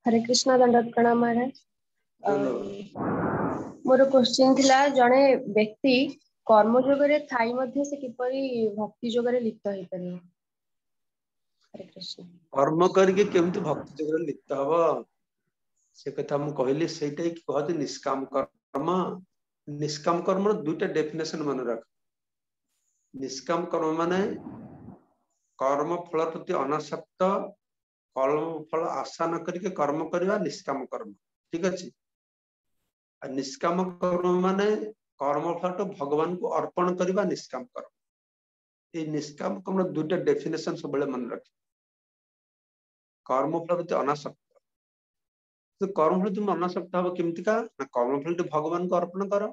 हरे कृष्णा दंडवत प्रणाम महाराज मोर क्वेश्चन थिला जणे व्यक्ति कर्म जोगरे थाई मध्ये से किपरि भक्ति जोगरे लिप्त होई परियो हरे कृष्ण कर्म करके केमती भक्ति जोगरे लिप्त हबो से कथा मु कहली सेटाई कि कहते निष्काम कर्म दुईटा डेफिनेशन मन रख निष्काम कर्म माने कर्म फल प्रति अनासक्त कर्म फल आशा न करके कर्म करवा निष्काम कर्म ठीक अछि निष्काम कर्म माने कर्म फल तो भगवान को अर्पण करवा निष्काम कर्म ये निष्काम कर्म दुईटा डेफिनेशन सब मन रख कर्म फल प्रति अनासक्त तो कर्मफल तुम अनासक्त हम केमती का ना कर्मफल तो भगवान को अर्पण कर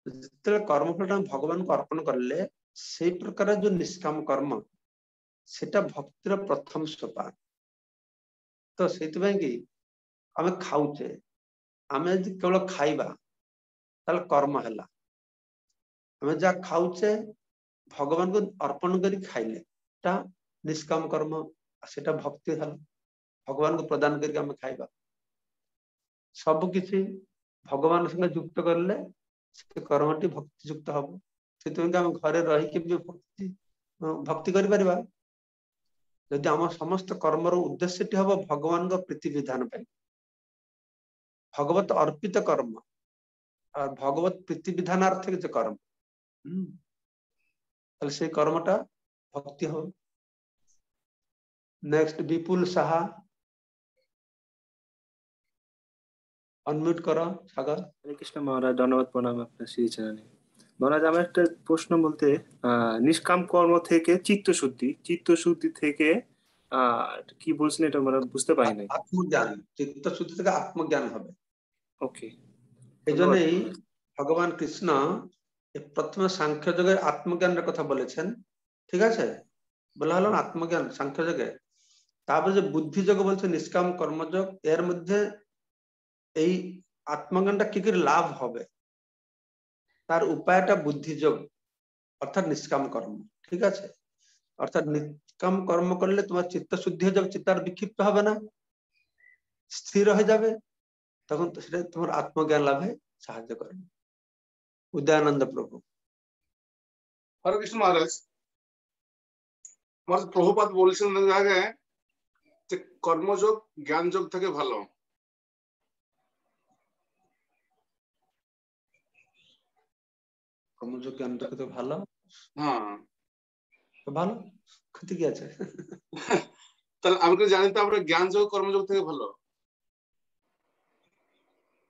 जिते कर्मफल भगवान को अर्पण करले से प्रकार जो निष्काम कर्म सेटा भक्तिर प्रथम सोपान तो से कि आम खाऊचे आम केवल खाइबा ताल कर्म है आम जहाँ खाऊचे भगवान को अर्पण कर खाइले निष्काम कर्म सेटा भक्ति है भगवान को प्रदान करके हमें खाइबा सब किसी भगवान संगे युक्त करले से कर्मटी भक्ति युक्त हम से हम घरे रही भी भक्ति करि परिबा यदि आम समस्त कर्मर उद्देश्य हम भगवान का प्रीति विधान पाई भगवत अर्पित कर्म और भगवत प्रीति विधानार्थ के कर्म से कर्मटा भक्ति हो नेक्स्ट विपुल साहा अनम्यूट करो सागर हरे कृष्ण महाराज धन्यवाद प्रणाम আপনার শ্রী চরণে महाराज আমার একটা প্রশ্ন বলতে নিষ্কাম কর্ম থেকে চিত্তশুদ্ধি থেকে কি বলছেন এটা আমরা বুঝতে পারি নাই আত্মজ্ঞান চিত্তশুদ্ধি থেকে আত্মজ্ঞান হবে ওকে এজন্যই ভগবান কৃষ্ণ প্রথমে সাংখ্য যোগে আত্মজ্ঞানের কথা বলেছেন ঠিক আছে বলা হলো আত্মজ্ঞান সাংখ্য যোগে তারপরে যে বুদ্ধি যোগ বলছে নিষ্কাম কর্মযোগ এর মধ্যে এই আত্মজ্ঞানটা কি করে লাভ হবে তার উপায়টা বুদ্ধিযোগ অর্থাৎ নিষ্কাম কর্ম ঠিক আছে অর্থাৎ নিষ্কাম কর্ম করলে তোমার চিত্ত শুদ্ধি হয়ে যাবে চিত্ত আর বিক্ষিপ্ত হবে না স্থির হয়ে যাবে তখন তো সেটা তোমার আত্মজ্ঞান লাভে সাহায্য করবে উদয়ানন্দ প্রভু हरे कृष्ण महाराज প্রভুপাদ বলছেন আগে যে কর্মযোগ জ্ঞান যোগ থেকে ভালো। কর্মযোগ জ্ঞান যোগ থেকে ভালো। হ্যাঁ, তো ভালো, ক্ষতি কি আছে? তাহলে আমি জানি তো আমরা জ্ঞান যোগ কর্মযোগ থেকে ভালো।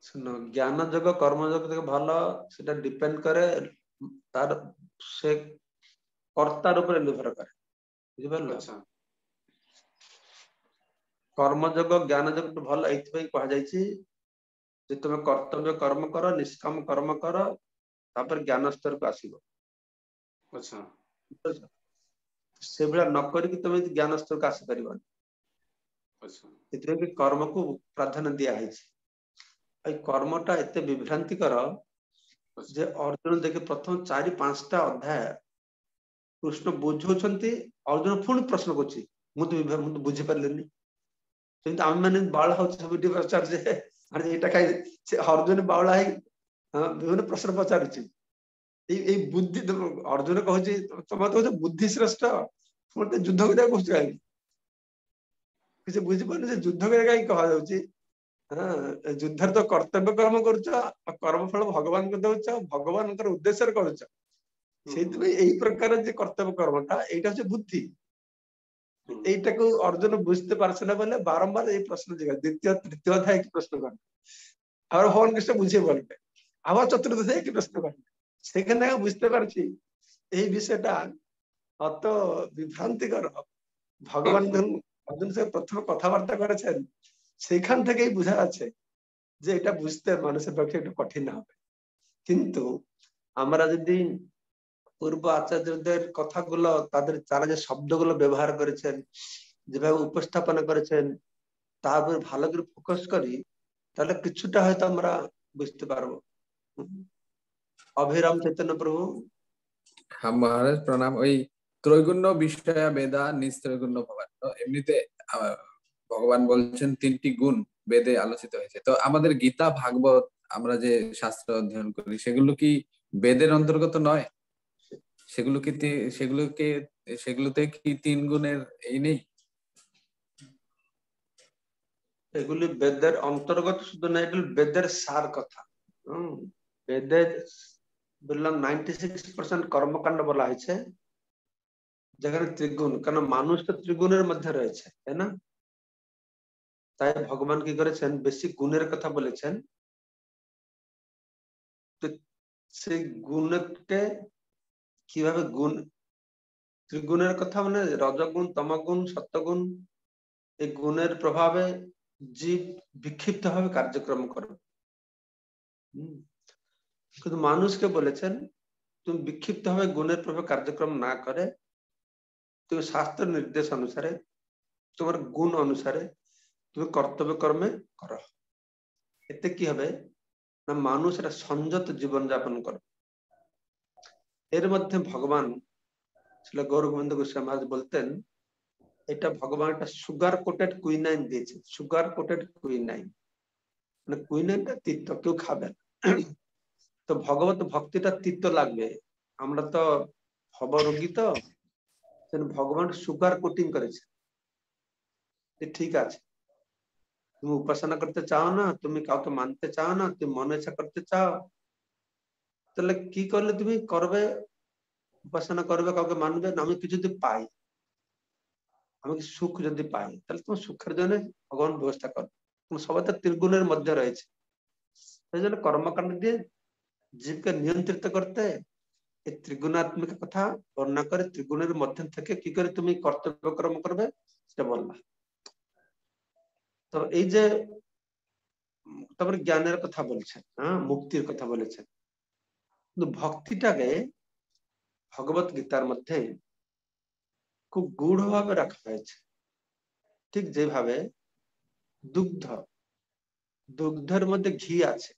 শুনো, জ্ঞান যোগ কর্মযোগ থেকে ভালো সেটা ডিপেন্ড করে তার সে কর্তার উপরে নির্ভর করে, বুঝিপারল? আচ্ছা কর্মযোগ জ্ঞান যোগ ଭଲ এইଥିପାଇଁ କୁହାଯାଇଛି ଯେ ତମେ କର୍ତ୍ତବ୍ୟ କର୍ମ କର, ନିଷ୍କାମ କର୍ମ କର, ତାପରେ ଜ୍ଞାନ ସ୍ତରକୁ ଆସିବ। ଆଚ୍ଛା ସେଭଳିଆ ନ କରିକି ତମେ ଜ୍ଞାନ ସ୍ତରକୁ ଆସିପାରିବନି। ଆଚ୍ଛା ସେଥିପାଇଁ କି କର୍ମକୁ ପ୍ରାଧାନ୍ୟ ଦିଆ ହେଇଛି। এই কর্মটা এতে বিভ্রান্তিকর যে অর্জুন দেখে প্রথম 4-5টা অধ্যায় কৃষ্ণ বুঝাଉଛନ୍ତି, ଅର୍ଜୁନ ପୁଣି ପ୍ରଶ୍ନ କରୁଛି, ମୁଁ ତ ବୁଝିପାରିଲିନି। କିନ୍ତୁ ଆମେ ମାନେ ବାଉଳା ହଉଛି ସବୁଠି ପଚାରୁଛେ, ଏଇଟା ଖାଇ ସେ ଅର୍ଜୁନ ବାଉଳା ହେଇ ବିଭିନ୍ନ ପ୍ରଶ୍ନ ପଚାରୁଛି। ଏଇ ବୁଦ୍ଧି ଅର୍ଜୁନ କହୁଛି ତମେ କହୁଛ ବୁଦ୍ଧି ଶ୍ରେଷ୍ଠ, ପୁଣି ଯୁଦ୍ଧ କରିବାକୁ କହୁଛୁ କାହିଁକି? କିଛି ବୁଝିପାରୁନି ଯେ ଯୁଦ୍ଧ କରିବା କାହିଁକି କୁହାଯାଉଛି। ଯୁଦ୍ଧରେ ତ କର୍ତ୍ତବ୍ୟ କର୍ମ କରୁଛ, କର୍ମଫଳ ଭଗବାନଙ୍କୁ ଦଉଛ, ଭଗବାନଙ୍କର ଉଦ୍ଦେଶ୍ୟରେ କରୁଛ। ସେଇଥିପାଇଁ ଏଇ ପ୍ରକାର যে কর্তব্য কর্মটা এইটা হচ্ছে বুদ্ধি। এইটাকে অর্জুন বুঝতে পারছে না বলে বারংবার এই প্রশ্ন জিজ্ঞাসা, দ্বিতীয় তৃতীয় অধ্যায় কি প্রশ্ন করবে, আবার ভগবান কৃষ্ণ বুঝিয়ে বলবে, আবার চতুর্থ অধ্যায় কি প্রশ্ন করবে। সেখানে বুঝতে পারছি এই বিষয়টা অত বিভ্রান্তিকর। ভগবান ধরুন অর্জুন সাথে প্রথমে কথাবার্তা করেছেন, সেখান থেকেই বোঝা যাচ্ছে যে এটা বুঝতে মানুষের পক্ষে একটু কঠিন হবে। কিন্তু আমরা যদি পূর্ব আচার্যদের কথাগুলো, তারা যে শব্দগুলো ব্যবহার করেছেন, যেভাবে উপস্থাপনা করেছেন, তার উপর ভালো করে ফোকাস করি, তাহলে কিছুটা হয়তো আমরা বুঝতে পারবো। অভিরাম চৈতন্য প্রভু। হ্যাঁ মহারাজ প্রণাম। ওই ত্রৈগুণ্য বিষয়া বেদা নিস্ত্রৈগুণ্য ভগবান, তো এমনিতে ভগবান বলছেন 3টি গুণ বেদে আলোচিত হয়েছে। তো আমাদের গীতা ভাগবত আমরা যে শাস্ত্র অধ্যয়ন করি সেগুলো কি বেদের অন্তর্গত নয়? সেগুলোতে কি 3 গুণের এই নেই? এগুলি বেদের অন্তর্গত শুধু না, এগুলি বেদের সার কথা। বেদের বললাম 96% কর্মকাণ্ড বলা হয়েছে, যেখানে ত্রিগুণ, কারণ মানুষ তো ত্রিগুণের মধ্যে রয়েছে, তাই না? তাই ভগবান কি করেছেন, বেশি গুণের কথা বলেছেন। সেই গুণকে কিভাবে ত্রিগুণের কথা মানে রজগুণ, তমগুণ, সত্যগুণ, এই গুণের প্রভাবে জীব বিক্ষিপ্ত ভাবে কার্যক্রম করবে। কিন্তু মানুষকে বলেছেন তুমি বিক্ষিপ্ত ভাবে গুণের প্রভাবে কার্যক্রম না করে তুমি শাস্ত্র নির্দেশ অনুসারে, তোমার গুণ অনুসারে তুমি কর্তব্য কর্মে করো। এতে কি হবে না, মানুষ একটা সংযত জীবন যাপন করবে। এর মধ্যে ভগবান ছিল গৌরগোবিন্দ গোস্বামী মহারাজ বলতেন, এটা ভগবান একটা সুগার কোটেড কুইনাইন দিয়েছে। সুগার কোটেড কুইনাইন মানে কুইনাইনটা তিক্ত, কেউ খাবে না। তো ভগবত ভক্তিটা তিক্ত লাগবে, আমরা তো ভবরোগী, তো ভগবান সুগার কোটিং করেছে। ঠিক আছে, তুমি উপাসনা করতে চাও না, তুমি কাউকে মানতে চাও না, তুমি মন ইচ্ছা করতে চাও, তাহলে কি করলে তুমি করবে? উপাসনা করবে, কাউকে মানবে না। আমি কিছু যদি পাই, আমি সুখ যদি পাই, তাহলে তোমার সুখের জন্য ভগবান ব্যবস্থা করবে। সবাই তো ত্রিগুণের মধ্যে রয়েছে, সেই জন্য কর্মকাণ্ড দিয়ে জীবকে নিয়ন্ত্রিত করতে এই ত্রিগুণাত্মিক কথা বর্ণনা করে, ত্রিগুণের মধ্যে থেকে কি করে তুমি কর্তব্য কর্ম করবে সেটা বললাম। তো এই যে তারপরে জ্ঞানের কথা বলছেন, মুক্তির কথা বলেছেন, কিন্তু ভক্তিটাকে ভগবত গীতার মধ্যে খুব গূঢ়ভাবে রাখা হয়েছে। ঠিক যেভাবে দুগ্ধের মধ্যে ঘি আছে,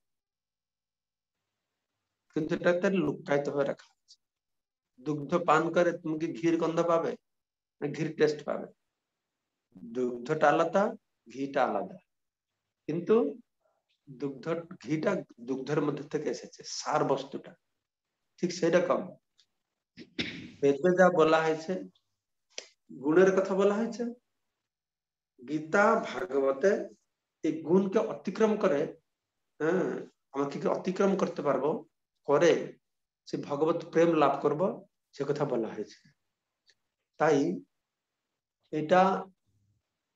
কিন্তু এটাতে লুকায়িত হয়ে রাখা হয়েছে। দুগ্ধ পান করে তুমি কি ঘির গন্ধ পাবে না ঘির টেস্ট পাবে? দুগ্ধটা আলাদা, ঘিটা আলাদা, কিন্তু ঘিটা দুগ্ধের মধ্যে থেকে এসেছে, সার বস্তুটা। ঠিক সেরকম বেদে যা বলা হয়েছে গুণের কথা বলা হয়েছে। গীতা ভাগবতে এই গুণকে অতিক্রম করে, হ্যাঁ, আমাকে কি অতিক্রম করতে পারবো, করে সে ভগবত প্রেম লাভ করব, সে কথা বলা হয়েছে। তাই এটা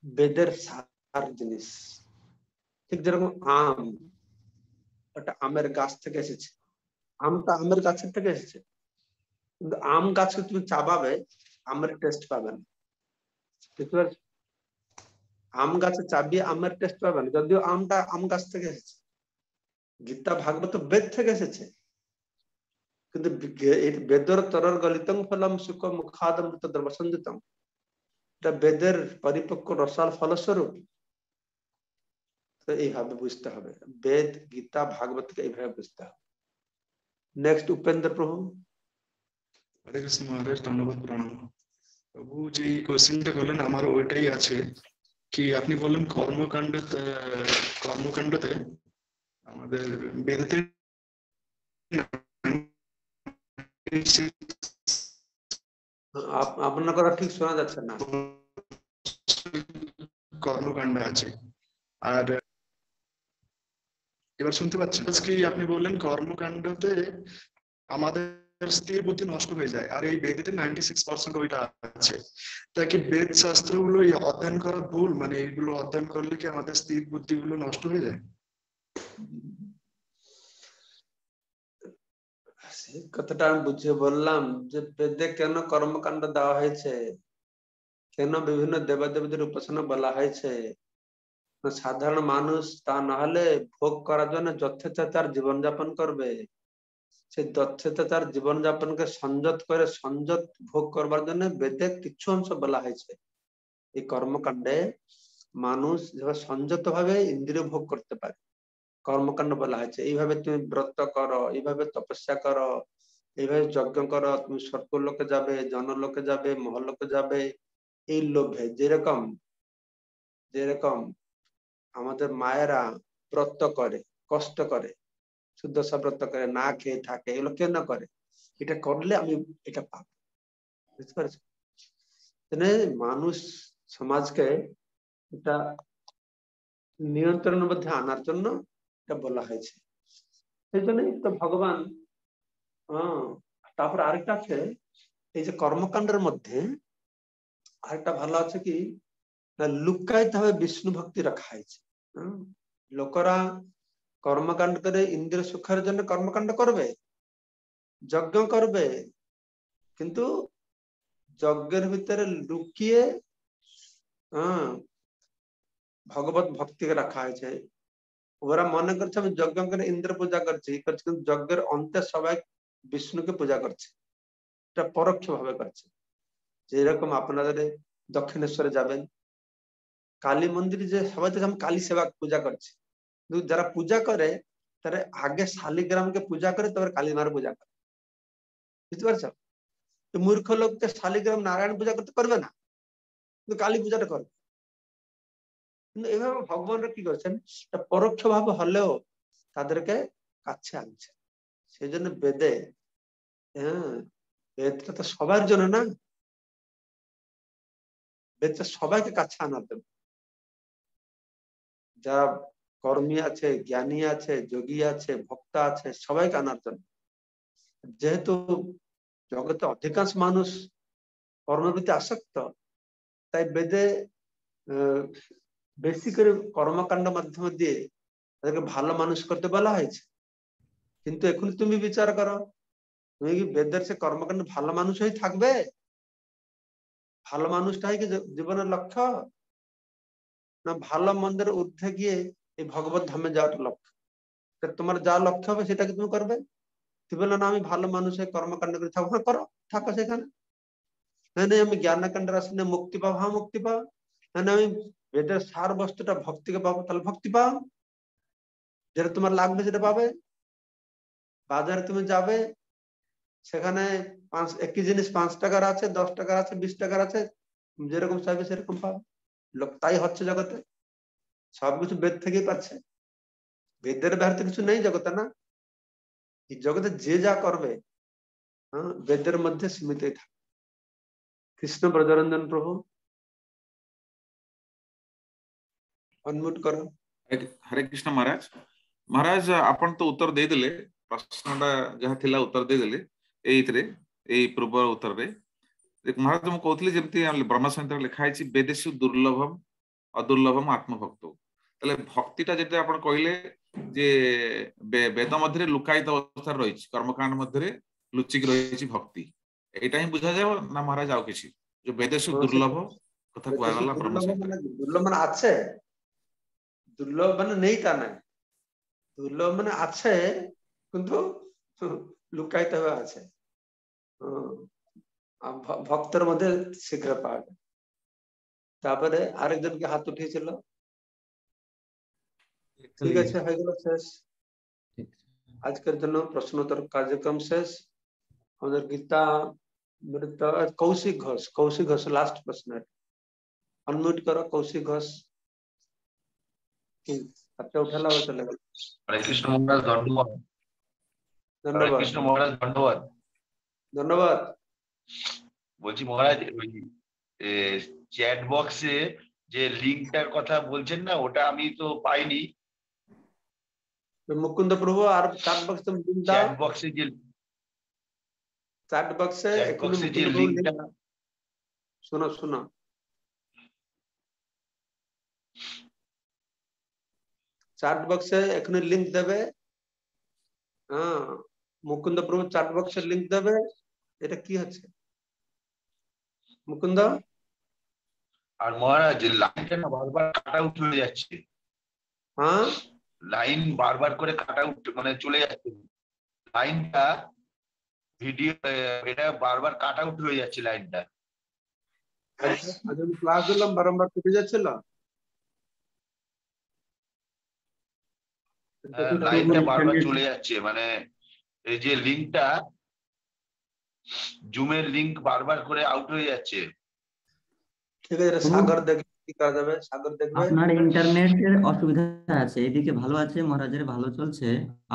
বেদের সার জিনিস। ঠিক যেরকম আম, ওটা আমের গাছ থেকে এসেছে, আমটা আমের গাছের থেকে এসেছে, কিন্তু আম গাছকে তুমি চাবাবে, আমের টেস্ট পাবে না। বুঝতে পারছো? আম গাছে চাবিয়ে আমের টেস্ট পাবে না, যদিও আমটা আম গাছ থেকে এসেছে। গীতা ভাগবত বেদ থেকে এসেছে, কিন্তু বেদর তরর গলিতং ফলম সুখ মুখাদমৃত দ্রবসঞ্জিতম, এটা বেদের পরিপক্ক রসাল ফলস্বরূপ। তো এইভাবে বুঝতে হবে, বেদ গীতা ভাগবতকে এইভাবে বুঝতে হবে। নেক্সট উপেন্দ্র প্রভু। হরে কৃষ্ণ মহারাজ, ধন্যবাদ, প্রণাম। প্রভু যে কোশ্চেনটা করলেন আমার ওইটাই আছে, কি আপনি বললেন কর্মকাণ্ডতে আমাদের বেদতে আপনার কথা ঠিক শোনা যাচ্ছে না। কর্মকাণ্ড আছে, আর এবার শুনতে পাচ্ছেন কি? আপনি বললেন কর্মকাণ্ডতে আমাদের স্থির বুদ্ধি নষ্ট হয়ে যায়, আর এই বেদেতে 96% ওইটা আছে। তাই কি বেদ শাস্ত্রগুলো অধ্যয়ন করা ভুল? মানে এইগুলো অধ্যয়ন করলে কি আমাদের স্থির বুদ্ধি গুলো নষ্ট হয়ে যায়? কথাটা আমি বুঝিয়ে বললাম যে বেদে কেন কর্মকাণ্ড দেওয়া হয়েছে, কেন বিভিন্ন দেবদেবীদের উপাসনা বলা হয়েছে। সাধারণ মানুষ তা না হলে ভোগ করার জন্য যথেচ্ছাচার জীবনযাপন করবে, সেই যথেচ্ছাচার জীবনযাপনকে সংযত করে সংযত ভোগ করবার জন্য বেদে কিছু অংশ বলা হয়েছে। এই কর্মকাণ্ডে মানুষ যেভাবে সংযত ভাবে ইন্দ্রিয় ভোগ করতে পারে, কর্মকাণ্ড বলা হয়েছে। এইভাবে তুমি ব্রত করো, এইভাবে তপস্যা করো, এইভাবে যজ্ঞ করো, তুমি স্বর্গলোকে যাবে, জনলোকে যাবে, মহলোকে যাবে। এই লোভে যেরকম যেরকম আমাদের মায়েরা ব্রত করে, কষ্ট করে, শুদ্ধসা ব্রত করে, না খেয়ে থাকে, এগুলো কেন করে? এটা করলে আমি এটা পাবো। বুঝতে পারছো? মানুষ সমাজকে এটা নিয়ন্ত্রণের মধ্যে আনার জন্য এটা বলা হয়েছে। সেই জন্যই তো ভগবান, তারপর আরেকটা আছে, এই যে কর্মকাণ্ডের মধ্যে আরেকটা ভালো আছে কি, লুকায়িত ভাবে বিষ্ণু ভক্তি রাখা হয়েছে। লোকেরা কর্মকাণ্ড করে ইন্দ্রিয় সুখের জন্য কর্মকাণ্ড করবে, যজ্ঞ করবে, কিন্তু যজ্ঞের ভিতরে লুকিয়ে ভগবত ভক্তিকে রাখা হয়েছে। ওরা মনে করছে আমি যজ্ঞ করে ইন্দ্র পূজা করছি, কিন্তু যজ্ঞের অন্তে সবাই বিষ্ণুকে পূজা করছে, এটা পরোক্ষ ভাবে করছে। যেরকম আপনাদের দক্ষিণেশ্বরে যাবেন, কালী মন্দিরে যে সবাই তো কালী সেবা পূজা করছে, কিন্তু যারা পূজা করে তারা আগে শালিগ্রামকে পূজা করে তারপর কালীমার পূজা করে। বুঝতে পারছো? মূর্খ লোককে শালিগ্রাম নারায়ণ পূজা করতে পারবে না, কিন্তু কালী পূজাটা করবে। কিন্তু এভাবে ভগবানরা কি করছেন, পরোক্ষ ভাবে হলেও তাদেরকে কাছে আনছে। সেই জন্য বেদে, বেদটা তো সবার জন্য না, বেদটা সবাইকে কাছে আনার জন্য। যারা কর্মী আছে, জ্ঞানী আছে, যোগী আছে, ভক্ত আছে, সবাইকে আনার জন্য। যেহেতু জগতে অধিকাংশ মানুষ কর্মের প্রতি আসক্ত, তাই বেদে বেশি করে কর্মকাণ্ড মাধ্যমে দিয়ে তাদেরকে ভালো মানুষ করতে বলা হয়েছে। কিন্তু এখন তুমি বিচার করো, তুমি কি বেদের সে কর্মকাণ্ড ভালো মানুষ হয়ে থাকবে? ভালো মানুষটাই কি জীবনের লক্ষ্য? না ভালো মন্দের ঊর্ধ্বে গিয়ে এই ভগবত ধামে যাওয়াটা লক্ষ্য? তোমার যা লক্ষ্য হবে সেটাকে তুমি করবে। তুমি বললো না আমি ভালো মানুষ হয়ে কর্মকাণ্ড করে থাকবো, করো, থাকো সেখানে। হ্যাঁ আমি জ্ঞানকাণ্ডের আসলে মুক্তি পাবো, হ্যাঁ মুক্তি পাও। হ্যাঁ আমি বেদের সার বস্তুটা ভক্তিকে পাবো, তাহলে ভক্তি পাও, যেটা তোমার লাগবে সেটা পাবে। বাজারে তুমি যাবে, সেখানে একই জিনিস 5 টাকার আছে, 10 টাকার আছে, 20 টাকার আছে, যেরকম চাইবে সেরকম পাবে। লোক তাই হচ্ছে জগতে, সবকিছু বেদ থেকেই পাচ্ছে। বেদের বাইরে তো কিছু নেই জগতে, না? এই জগতে যে যা করবে বেদের মধ্যে সীমিতই থাকে। कृष्ण ब्रजरंजन प्रभु अनम्यूट करो। हरे कृष्ण महाराज। महाराज आपण तो उत्तर दे देले, प्रश्नटा जहाँ थिला उत्तर दे देले एइतरे एई पूर्व उत्तर रे। महाराज मु कहथले जेमति ब्रह्म संहिता लिखा है वेदेषु दुर्लभम अदुर्लभम आत्मभक्तो, तले भक्तिटा जेते आपण कहले जे वेद मध्य लुकायित अवस्था रही, कर्मकांड मध्य लुचिक रही भक्ति, एटा ही बुझा जाए ना महाराज? आउ किछि जो वेदेषु दुर्लभ कथा कहला ब्रह्म संहिता दुर्लभ माने आछे, दुर्लभ माने नहीं ता नहीं, दुर्लभ माने आछे किंतु लुकायित हुआ आछे, भक्तर मध्य शीघ्र पाए। तापरे आरेकजन के हाथ उठी चलो। ठीक है, है गेलो शेष। आजकेर जन्य प्रश्नोत्तर कार्यक्रम शेष। हमर गीता मृत कौशिक घोष, कौशिक घोष लास्ट प्रश्न है, अनम्यूट करो कौशिक घोष। अच्छा उठाला हो चलेगा। हरे कृष्ण महाराज धन्यवाद। हरे कृष्ण महाराज धन्यवाद। धन्यवाद। বলছি মহারাজ ওই চ্যাট বক্সে যে লিংকটার কথা বলছেন না, ওটা আমি তো পাইনি। মুকুন্দ প্রভু আর চ্যাট বক্সে লিংক দাও। চ্যাট বক্সে যে লিংকটা শুনো শুনো, চ্যাট বক্সে এখনি লিংক দেবে। হ্যাঁ, মুকুন্দ প্রভু চ্যাট বক্সে লিংক দেবে। এটা কি হচ্ছে মুকুন্দ? আর মহারাজ লাইনটা না বারবার কাট আউট হয়ে যাচ্ছে। হ্যাঁ, লাইন বারবার করে কাট আউট মানে চলে যাচ্ছে লাইনটা, ভিডিও এটা বারবার কাট আউট হয়ে যাচ্ছে লাইনটা। আচ্ছা, ক্লাস দিলাম বারবার কেটে যাচ্ছিল। লাইনটা বারবার চলে যাচ্ছে, মানে এই যে লিংকটা জুমের লিংক বারবার করে আউট হয়ে যাচ্ছে। ঠিক আছে, সাগর দেখবে কি করা যাবে। সাগর দেখবে আপনার ইন্টারনেটের অসুবিধা আছে, এদিকে ভালো আছে, মহারাজের ভালো চলছে,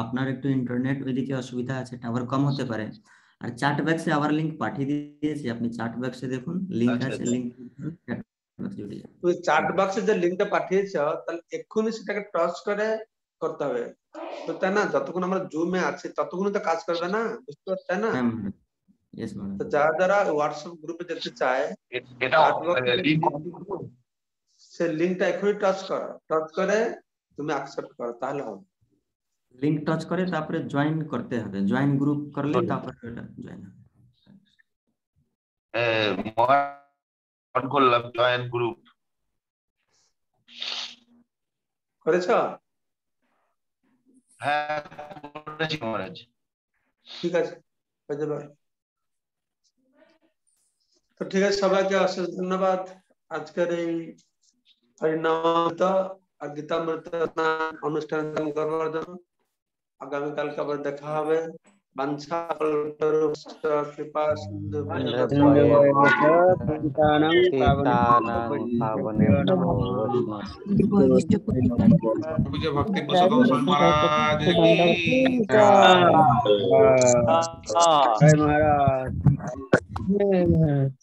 আপনার একটু ইন্টারনেট ওইদিকে অসুবিধা আছে, টাওয়ার কম হতে পারে। আর চ্যাট বক্সে আবার লিংক পাঠিয়ে দিয়েছি, আপনি চ্যাট বক্সে দেখুন লিংক আছে, লিংক জুড়ে যাবে। তুই চ্যাট বক্সে যে লিংকটা পাঠিয়েছো তাহলে এক্ষুনি সেটাকে টাচ করে করতে হবে, তো তাই না? যতক্ষণ আমরা জুমে আছি ততক্ষণ তো কাজ করবে না, বুঝতে পারছ না? তো যারা যারা হোয়াটসঅ্যাপ গ্রুপে যেতে চায় সে লিংকটা এখনই টাচ করো, টাচ করে তুমি অ্যাকসেপ্ট করো, তাহলে হবে। লিংক টাচ করে তারপরে জয়েন করতে হবে, জয়েন গ্রুপ করলে তারপরে এটা জয়েন হবে। অন করলাম জয়েন গ্রুপ। করেছো? হ্যাঁ করেছি মহারাজ। ঠিক আছে, হয়ে যাবে। তো ঠিক আছে, সবাইকে অশেষ ধন্যবাদ আজকের এই হরিনামামৃত আর গীতামৃত অনুষ্ঠান করবার জন্য। আগামীকালকে আবার দেখা হবে। বাঞ্ছা কৃপা সিন্ধু ভক্তি পুরুষোত্তম মহারাজ মহারাজ